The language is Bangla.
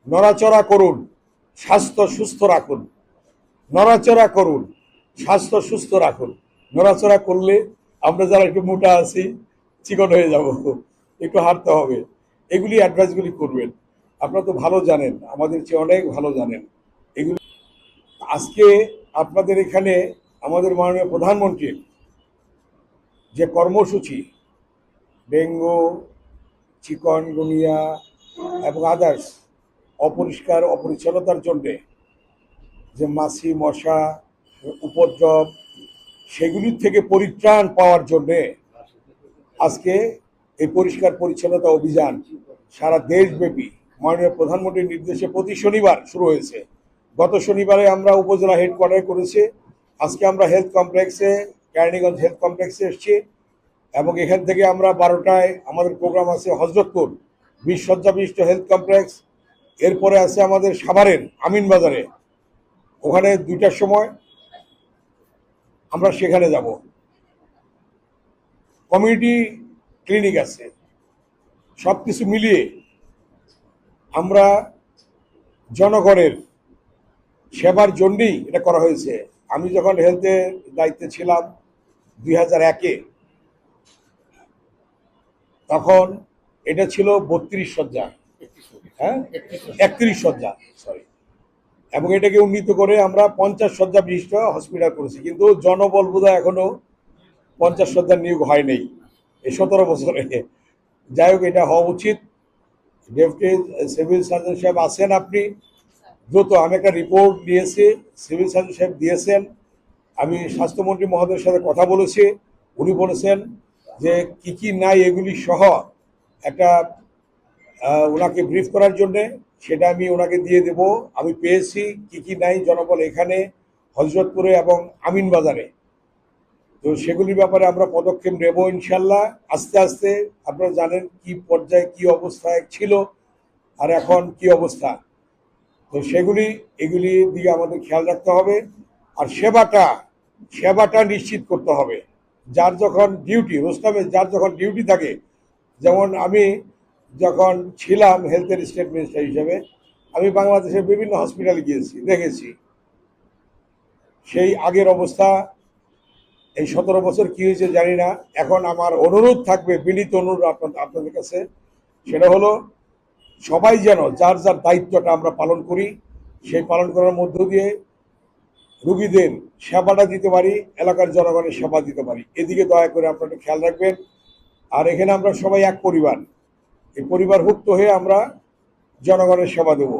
নড়াচড়া করুন, স্বাস্থ্য সুস্থ রাখুন। নড়াচড়া করুন, স্বাস্থ্য সুস্থ রাখুন। নড়াচড়া করলে আমরা যারা একটু মোটা আছি চিকন হয়ে যাব, একটু হাঁটতে হবে। এগুলি অ্যাডভাইসগুলি করবেন। আপনারা তো ভালো জানেন, আমাদের চেয়ে অনেক ভালো জানেন এগুলি। আজকে আপনাদের এখানে আমাদের মাননীয় প্রধানমন্ত্রীর যে কর্মসূচি, ডেঙ্গু, চিকনগুনিয়া এবং আদার্স অপরিষ্কার অপরিচ্ছন্নতার জন্যে যে মাছি মশা উপদ্রব, সেগুলির থেকে পরিত্রাণ পাওয়ার জন্যে আজকে এই পরিষ্কার পরিচ্ছন্নতা অভিযান সারা দেশব্যাপী মাননীয় প্রধানমন্ত্রীর নির্দেশে প্রতি শনিবার শুরু হয়েছে। গত শনিবারে আমরা উপজেলা হেডকোয়ার্টারে করেছি। আজকে আমরা হেলথ কমপ্লেক্সে, কেরানীগঞ্জ হেলথ কমপ্লেক্সে এসেছি এবং এখান থেকে আমরা 12টায় আমাদের প্রোগ্রাম আছে হজরতপুর 20 শয্যা বিশিষ্ট হেলথ কমপ্লেক্স। এরপরে আছে আমাদের সাভারের আমিনবাজারে, ওখানে 2টার সময় আমরা সেখানে যাব। কমিউনিটি ক্লিনিক আছে। সব কিছু মিলিয়ে আমরা জনগণের সেবার জন্যই এটা করা হয়েছে। আমি যখন হেলথের দায়িত্বে ছিলাম 2001-এ, তখন এটা ছিল 32 শয্যা, হ্যাঁ 31 শয্যা, সরি। এবং এটাকে উন্নীত করে আমরা 50 শয্যা বিশিষ্ট হসপিটাল করেছি। কিন্তু জনবল বোধহয় এখনো 50 শয্যার নিয়োগ হয়নি এই 17 বছরে। যাই হোক, এটা হওয়া উচিত। ডেপুটি সিভিল সার্জন সাহেব আছেন, আপনি দ্রুত, আমি একটা রিপোর্ট দিয়েছি, সিভিল সার্জন সাহেব দিয়েছেন। আমি স্বাস্থ্যমন্ত্রী মহোদয়ের সাথে কথা বলেছি, উনি বলেছেন যে কি কি নাই এগুলি সহ একটা ওনাকে ব্রিফ করার জন্যে, সেটা আমি ওনাকে দিয়ে দেব। আমি পেয়েছি কি কি নাই জনবল এখানে হজরতপুরে এবং আমিনবাজারে। তো সেগুলির ব্যাপারে আমরা পদক্ষেপ নেব ইনশাল্লাহ আস্তে আস্তে। আপনারা জানেন কি পর্যায়ে কি অবস্থায় ছিল আর এখন কি অবস্থা। তো এগুলি দিকে আমাদের খেয়াল রাখতে হবে। আর সেবাটা নিশ্চিত করতে হবে। যার যখন ডিউটি, রোস্টামে যার যখন ডিউটি থাকে, যেমন আমি যখন ছিলাম হেলথের স্টেট মিনিস্টার হিসেবে, আমি বাংলাদেশের বিভিন্ন হসপিটালে গিয়েছি, দেখেছি সেই আগের অবস্থা। এই 17 বছর কি হয়েছে জানি না। এখন আমার অনুরোধ থাকবে, বিনীত অনুরোধ আপনাদের কাছে, সেটা হলো সবাই যেন যার যার দায়িত্বটা আমরা পালন করি। সেই পালন করার মধ্য দিয়ে রুগীদের সেবাটা দিতে পারি, এলাকার জনগণের সেবা দিতে পারি। এদিকে দয়া করে আপনারা খেয়াল রাখবেন। আর এখানে আমরা সবাই এক পরিবার, এই পরিবারভুক্ত হয়ে আমরা জনগণের সেবা দেব।